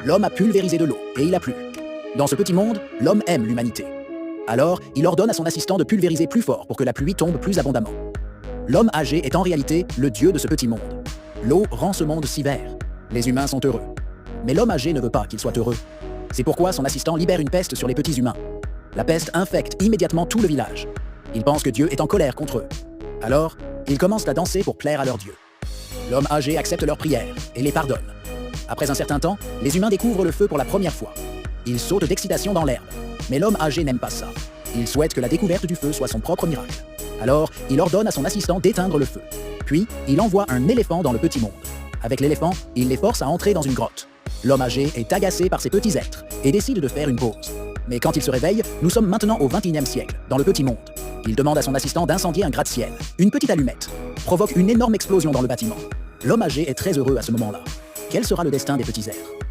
L'homme a pulvérisé de l'eau, et il a plu. Dans ce petit monde, l'homme aime l'humanité. Alors, il ordonne à son assistant de pulvériser plus fort pour que la pluie tombe plus abondamment. L'homme âgé est en réalité le dieu de ce petit monde. L'eau rend ce monde si vert. Les humains sont heureux. Mais l'homme âgé ne veut pas qu'il soit heureux. C'est pourquoi son assistant libère une peste sur les petits humains. La peste infecte immédiatement tout le village. Ils pensent que Dieu est en colère contre eux. Alors, ils commencent à danser pour plaire à leur Dieu. L'homme âgé accepte leurs prières et les pardonne. Après un certain temps, les humains découvrent le feu pour la première fois. Ils sautent d'excitation dans l'herbe. Mais l'homme âgé n'aime pas ça. Il souhaite que la découverte du feu soit son propre miracle. Alors, il ordonne à son assistant d'éteindre le feu. Puis, il envoie un éléphant dans le petit monde. Avec l'éléphant, il les force à entrer dans une grotte. L'homme âgé est agacé par ces petits êtres et décide de faire une pause. Mais quand il se réveille, nous sommes maintenant au XXIe siècle, dans le petit monde. Il demande à son assistant d'incendier un gratte-ciel. Une petite allumette provoque une énorme explosion dans le bâtiment. L'homme âgé est très heureux à ce moment-là. Quel sera le destin des petits êtres ?